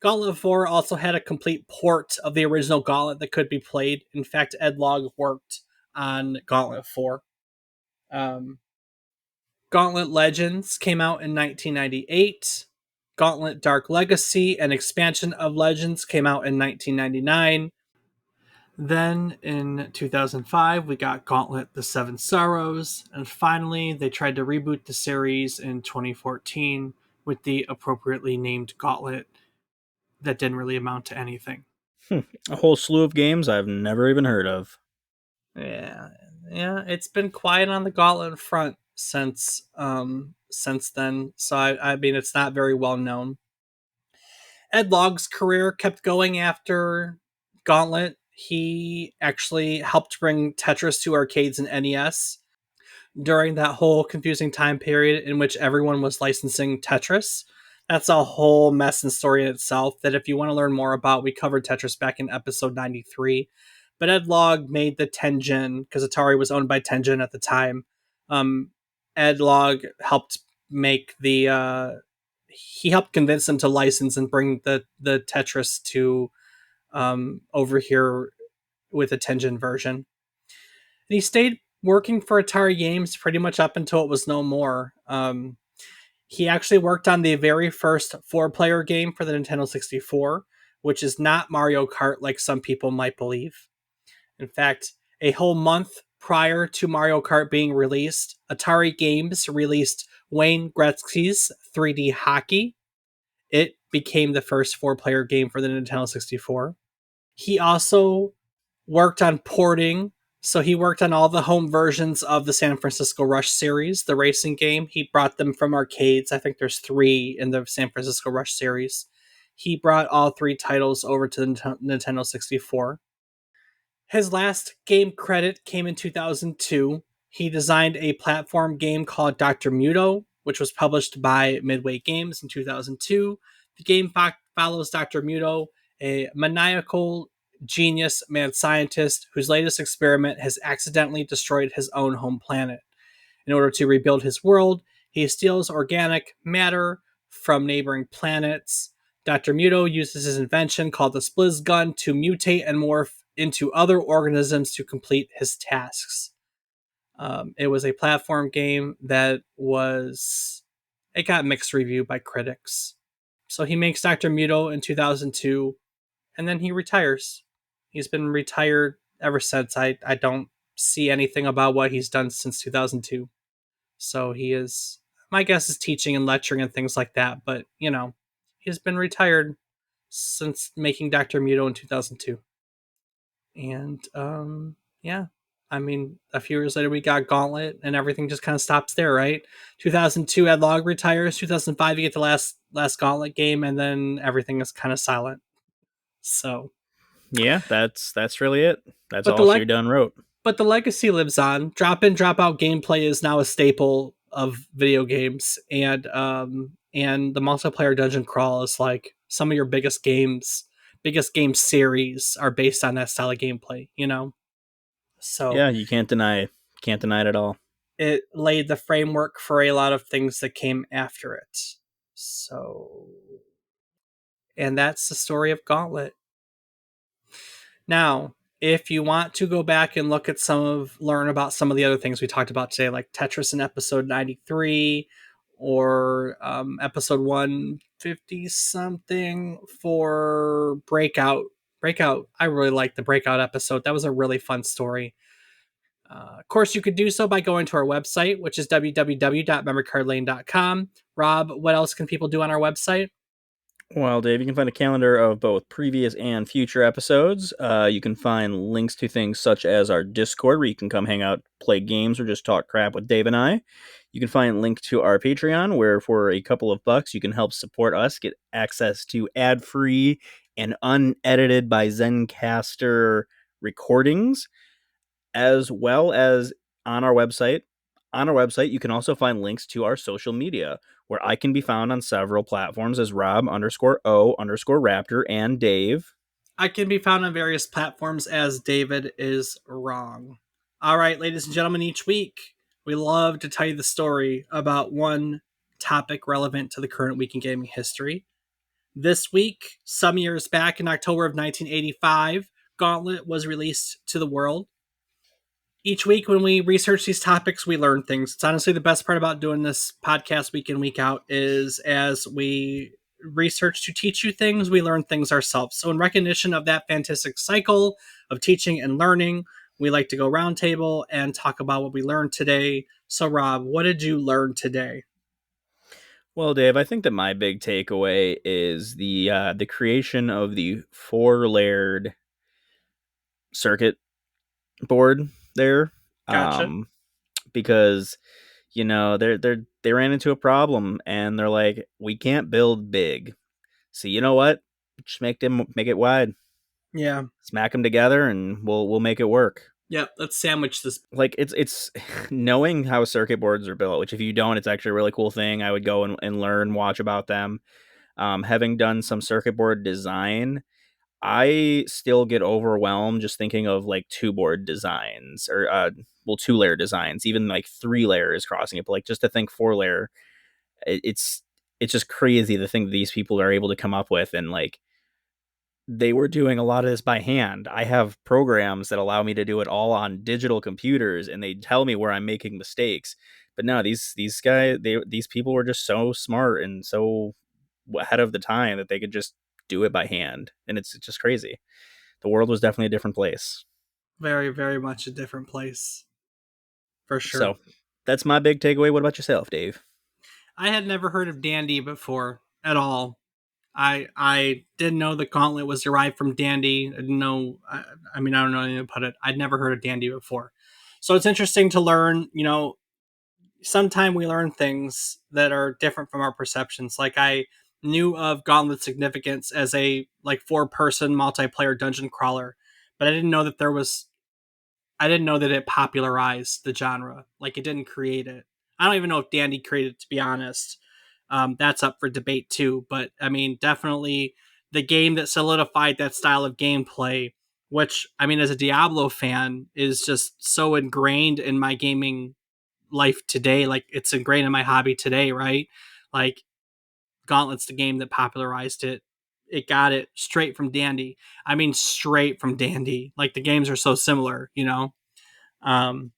Gauntlet 4 also had a complete port of the original Gauntlet that could be played. In fact, Ed Logg worked on Gauntlet 4. Um, Gauntlet Legends came out in 1998. Gauntlet Dark Legacy, an expansion of Legends, came out in 1999. Then in 2005, we got Gauntlet The Seven Sorrows. And finally, they tried to reboot the series in 2014 with the appropriately named Gauntlet that didn't really amount to anything.
A whole slew of games I've never even heard of.
Yeah, yeah, it's been quiet on the Gauntlet front since then. So I mean, it's not very well known. Ed Logg's career kept going after Gauntlet. He actually helped bring Tetris to arcades and NES during that whole confusing time period in which everyone was licensing Tetris. That's a whole mess and story in itself that if you want to learn more about, we covered Tetris back in episode 93. But Ed Logg made the Tengen because Atari was owned by Tengen at the time. Um, Ed Logg helped make he helped convince them to license and bring the Tetris to over here with a Tengen version. And he stayed working for Atari Games pretty much up until it was no more. He actually worked on the very first 4-player game for the Nintendo 64, which is not Mario Kart like some people might believe. In fact, a whole month prior to Mario Kart being released, Atari Games released Wayne Gretzky's 3D Hockey. It became the first 4-player game for the Nintendo 64. He also worked on porting. So he worked on all the home versions of the San Francisco Rush series, the racing game. He brought them from arcades. I think there's 3 in the San Francisco Rush series. He brought all 3 titles over to the Nintendo 64. His last game credit came in 2002. He designed a platform game called Dr. Muto, which was published by Midway Games in 2002. The game follows Dr. Muto, a maniacal genius mad scientist whose latest experiment has accidentally destroyed his own home planet. In order to rebuild his world, he steals organic matter from neighboring planets. Dr. Muto uses his invention called the Spliz Gun to mutate and morph into other organisms to complete his tasks. It was a platform game that it got mixed review by critics. So he makes Dr. Muto in 2002, and then he retires. He's been retired ever since. I don't see anything about what he's done since 2002. So he is, my guess is teaching and lecturing and things like that. But, he's been retired since making Dr. Muto in 2002. And, yeah. I mean, a few years later, we got Gauntlet, and everything just kind of stops there, right? 2002, Ed Logg retires. 2005, you get the last Gauntlet game, and then everything is kind of silent. So,
Yeah, that's really it. That's
but the
all she
leg,
done wrote.
but the legacy lives on. Drop in, drop out gameplay is now a staple of video games, and the multiplayer dungeon crawl is like some of your biggest game series are based on that style of gameplay. So
Yeah, you can't deny it at all.
it laid the framework for a lot of things that came after it. So, and that's the story of Gauntlet. Now, if you want to go back and learn about some of the other things we talked about today, like Tetris in episode 93 or episode 150 something for Breakout, I really liked the Breakout episode. That was a really fun story. Of course, you could do so by going to our website, which is www.memorycardlane.com. Rob, what else can people do on our website?
Well, Dave, you can find a calendar of both previous and future episodes. You can find links to things such as our Discord, where you can come hang out, play games, or just talk crap with Dave and I. You can find a link to our Patreon, where for a couple of bucks, you can help support us, get access to ad-free and unedited by Zencaster recordings, as well as on our website. On our website, you can also find links to our social media, where I can be found on several platforms as Rob_O_Raptor and Dave.
I can be found on various platforms as David is wrong. All right, ladies and gentlemen, each week we love to tell you the story about one topic relevant to the current week in gaming history. This week, some years back in October of 1985, Gauntlet was released to the world. Each week when we research these topics, we learn things. It's honestly the best part about doing this podcast week in, week out, is as we research to teach you things, we learn things ourselves. So in recognition of that fantastic cycle of teaching and learning, we like to go roundtable and talk about what we learned today. So Rob, what did you learn today?
Well, Dave, I think that my big takeaway is the creation of the four layered circuit board there,
Gotcha.
um, because they ran into a problem and they're like, we can't build big, so you know what? Just make it wide,
Yeah.
smack them together, and we'll make it work.
Yep. Let's sandwich this.
Like it's knowing how circuit boards are built, which if you don't, it's actually a really cool thing. I would go and learn, watch about them. Having done some circuit board design, I still get overwhelmed just thinking of like two board designs or two layer designs, even like three layers crossing it. But like just to think four layer, it's it's just crazy the thing that these people are able to come up with, and like they were doing a lot of this by hand. I have programs that allow me to do it all on digital computers, and they tell me where I'm making mistakes. But no, these people were just so smart and so ahead of the time that they could just do it by hand, and it's just crazy. The world was definitely a different place.
Very, very much a different place for sure.
So that's my big takeaway. What about yourself, Dave?
I had never heard of Dandy before at all. I didn't know the Gauntlet was derived from Dandy. I didn't know. I mean, I don't know how to put it. I'd never heard of Dandy before, so it's interesting to learn. Sometime we learn things that are different from our perceptions. Like I knew of Gauntlet's significance as a like 4-person multiplayer dungeon crawler, but I didn't know that it popularized the genre. Like it didn't create it. I don't even know if Dandy created it, to be honest. That's up for debate too. But I mean, definitely the game that solidified that style of gameplay, which I mean, as a Diablo fan, is just so ingrained in my gaming life today. Like it's ingrained in my hobby today, right? Like Gauntlet's the game that popularized it. It got it straight from Dandy. I mean, straight from Dandy. Like the games are so similar. Um,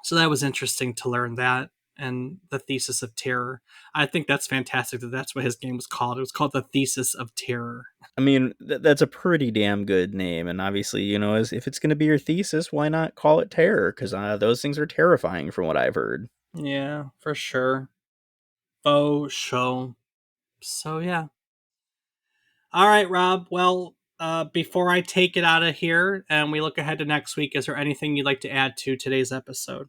so that was interesting to learn that and the Thesis of Terror. I think that's fantastic that that's what his game was called. It was called the Thesis of Terror.
I mean, that's a pretty damn good name, and obviously, as if it's going to be your thesis, why not call it terror? Because those things are terrifying, from what I've heard.
Yeah, for sure. Faux show. So yeah. All right, Rob. Well, before I take it out of here and we look ahead to next week, is there anything you'd like to add to today's episode?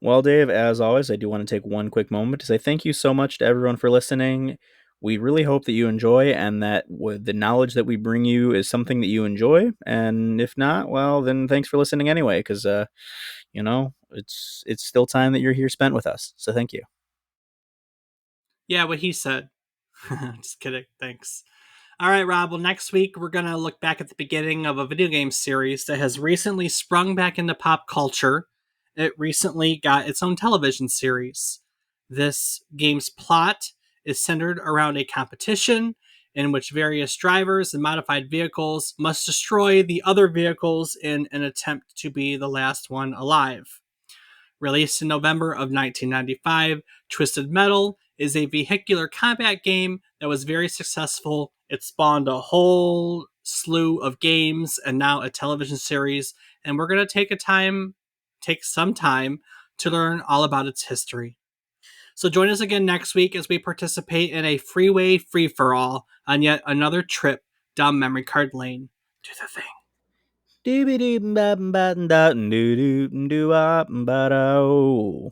Well, Dave, as always, I do want to take one quick moment to say thank you so much to everyone for listening. We really hope that you enjoy and that the knowledge that we bring you is something that you enjoy. And if not, well, then thanks for listening anyway, because it's still time that you're here spent with us. So thank you.
Yeah, what he said. Just kidding. Thanks. All right, Rob. Well, next week we're going to look back at the beginning of a video game series that has recently sprung back into pop culture. It recently got its own television series. This game's plot is centered around a competition in which various drivers and modified vehicles must destroy the other vehicles in an attempt to be the last one alive. Released in November of 1995, Twisted Metal is a vehicular combat game that was very successful. It spawned a whole slew of games and now a television series, and we're going to take some time to learn all about its history. So join us again next week as we participate in a freeway free-for-all on yet another trip down memory card lane. Do the thing.
Doobie doo ba ba da doo doo doo ah ba da.